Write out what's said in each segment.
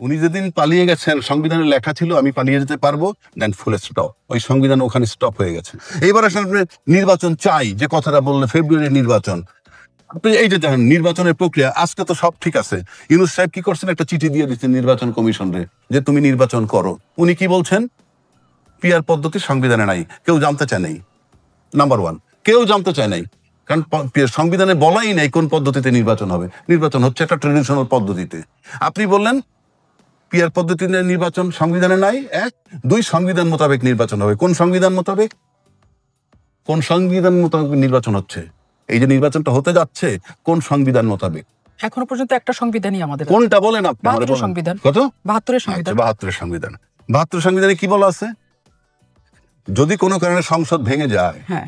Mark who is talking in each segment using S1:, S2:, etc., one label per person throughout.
S1: উনি যেদিন পালিয়ে গেছেন, সংবিধানে লেখা ছিল আমি পালিয়ে যেতে পারবো, দেন ফুল স্টপ। ওই সংবিধান ওখানে স্টপ হয়ে গেছে। এইবার আসলে নির্বাচন চাই যে কথাটা বললে, ফেব্রুয়ারি নির্বাচন। আপনি এই যে দেখেন নির্বাচনের প্রক্রিয়া, আজকে তো সব ঠিক আছে। ইউনূস সাহেব কি করছেন, একটা চিঠি দিয়ে দিচ্ছেন নির্বাচন কমিশনরে যে তুমি নির্বাচন করো। উনি কি বলছেন, পিআর পদ্ধতি সংবিধানে নাই, কেউ জানতে চায় নাই। নাম্বার ওয়ান, কেউ জানতে চায় নাই, কারণ সংবিধানে বলাই নাই কোন পদ্ধতিতে নির্বাচন হবে। নির্বাচন হচ্ছে একটা ট্রেডিশনাল পদ্ধতিতে। আপনি বললেন পিআর পদ্ধতিতে নির্বাচন সংবিধানে নাই। এক, দুই, সংবিধান মোতাবেক নির্বাচন হবে। কোন সংবিধান মোতাবেক? কোন সংবিধান মোতাবেক নির্বাচন হচ্ছে? এই যে নির্বাচনটা হতে যাচ্ছে, কোন সংবিধান মোতাবেক?
S2: এখনো পর্যন্ত একটা সংবিধানই আমাদের।
S1: কোনটা বলেন আপনি?
S2: ৭২ সংবিধান।
S1: কত?
S2: ৭২ সংবিধান।
S1: ৭২ সংবিধান। ৭২ সংবিধানে কি বলা আছে? যদি কোনো কারণে সংসদ ভেঙে যায়,
S2: হ্যাঁ,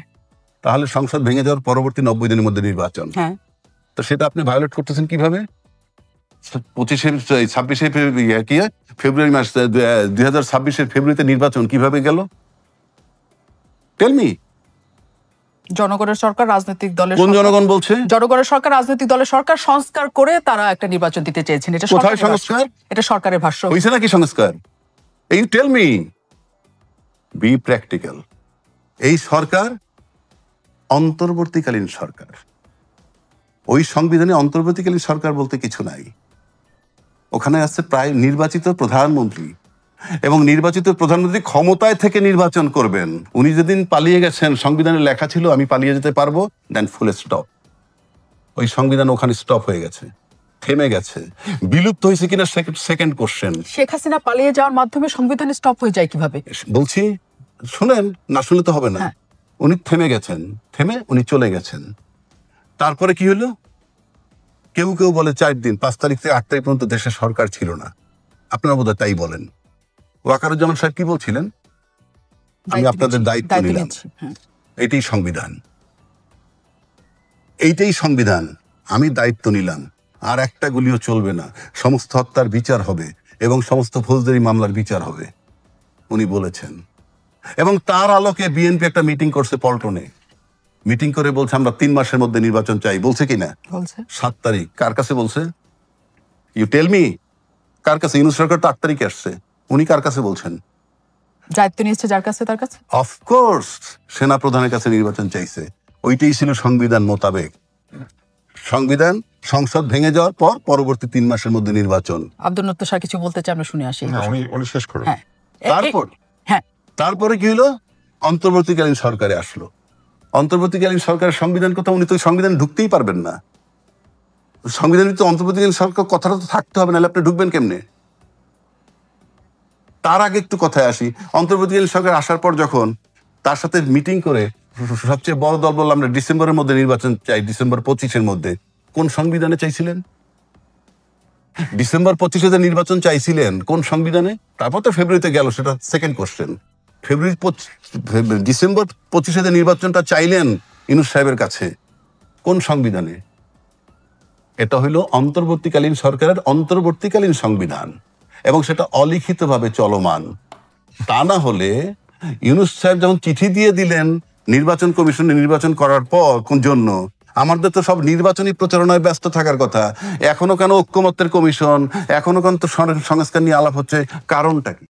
S1: তাহলে সংসদ ভেঙে যাওয়ার পরবর্তী ৯০ দিনের মধ্যে নির্বাচন।
S2: হ্যাঁ,
S1: তো সেটা আপনি ভায়োলেট করতেছেন কিভাবে? 26শে ফেব্রুয়ারি মাস 2026-এর ফেব্রুয়ারিতে নির্বাচন কিভাবে গেল? Tell me.
S2: জনগণের সরকার, রাজনৈতিক দলের।
S1: কোন জনগণ বলছে?
S2: জনগণের সরকার, রাজনৈতিক দলের সরকার সংস্কার করে তারা একটা নির্বাচন দিতে চেয়েছেন। এটা
S1: কোথায় সংস্কার?
S2: এটা সরকারের ভাষ্য।
S1: হইছে নাকি সংস্কার? এই টেল মি, বি প্র্যাকটিক্যাল। এই সরকার অন্তর্বর্তীকালীন সরকার। ওই সংবিধানে অন্তর্বর্তীকালীন সরকার বলতে কিছু নাই। ওখানে আছে প্রায় নির্বাচিত প্রধানমন্ত্রী, এবং নির্বাচিত প্রধানমন্ত্রী ক্ষমতায় থেকে নির্বাচন করবেন। উনি যেদিন পালিয়ে গেছেন, সংবিধানে লেখা ছিল আমি পালিয়ে যেতে পারবো, দেন ফুল স্টপ। ওই সংবিধান ওখানে স্টপ হয়ে গেছে, থেমে গেছে। বিলুপ্ত হয়েছে কিনা সেকেন্ড কোশ্চেন।
S2: শেখ হাসিনা পালিয়ে যাওয়ার মাধ্যমে সংবিধান স্টপ হয়ে যায় কিভাবে?
S1: বলছি, শুনেন, না শুনলে তো হবে না। উনি থেমে গেছেন, থেমে উনি চলে গেছেন। তারপরে কি হলো? কেউ কেউ বলে 4 দিন, 5 তারিখ থেকে 8 তারিখ পর্যন্ত দেশের সরকার ছিল না। আপনারা বোধহয় তাই বলেন। ওয়াকারুজ্জামান সাহেব কি বলছিলেন? আমি আপনাদের দায়িত্ব নিলাম। এইটাই সংবিধান, এইটাই সংবিধান। আমি দায়িত্ব নিলাম, আর একটা গুলিও চলবে না। সমস্ত হত্যার বিচার হবে এবং সমস্ত ফৌজদারি মামলার বিচার হবে, উনি বলেছেন। এবং তার আলোকে বিএনপি একটা মিটিং করছে পল্টনে। মিটিং করে বলছে আমরা 3 মাসের মধ্যে নির্বাচন চাই। বলছে কিনা? 7 তারিখ। কার কাছে বলছে? You tell me. কার কাছে? ইউনূস সরকার তো 8 তারিখে আসছে। উনি কার কাছে বলছেন?
S2: দায়িত্ব নিয়েছে যার কাছে, তার কাছে।
S1: অফকোর্স সেনা প্রধানের কাছে নির্বাচন চাইছে। ওইটাই ছিল সংবিধান মোতাবেক। সংবিধান, সংসদ ভেঙে যাওয়ার পর পরবর্তী 3 মাসের মধ্যে নির্বাচন।
S2: আব্দুল নত্ত স্যার কিছু বলতে চাই, আমরা শুনে আসি।
S3: উনি শেষ করুন।
S1: তারপরে কি হলো? অন্তর্বর্তীকালীন সরকারে আসলো। অন্তর্বর্তীকালীন সরকারের সংবিধান কথা, উনি তো সংবিধান ঢুকতেই পারবেন না। সংবিধানে তো অন্তর্বর্তীকালীন সরকার কথাটা তো থাকতে হবে, নাহলে আপনি ঢুকবেন কেমনে? তার আগে একটু কথায় আসি। অন্তর্বর্তীকালীন সরকার আসার পর যখন তার সাথে মিটিং করে সবচেয়ে বড় দল বললাম আমরা ডিসেম্বরের মধ্যে নির্বাচন চাই, ডিসেম্বর 25-এর মধ্যে। কোন সংবিধানে চাইছিলেন? ডিসেম্বর 25-এ নির্বাচন চাইছিলেন কোন সংবিধানে? তারপর তো ফেব্রুয়ারিতে গেল, সেটা সেকেন্ড কোশ্চেন। ডিসেম্বর 25-এ নির্বাচনটা চাইলেন ইউনূস সাহেবের কাছে, কোন সংবিধানে? এটা হইল অন্তর্বর্তীকালীন সরকারের অন্তর্বর্তীকালীন সংবিধান, এবং সেটা অলিখিতভাবে চলমান। তা না হলে ইউনূস সাহেব যখন চিঠি দিয়ে দিলেন নির্বাচন কমিশনে নির্বাচন করার পর কোন জন্য, আমাদের তো সব নির্বাচনী প্রচারণায় ব্যস্ত থাকার কথা। এখনো কেন ঐক্যমত্যের কমিশন, এখনো কেন তো সংস্কার নিয়ে আলাপ হচ্ছে? কারণটা কি?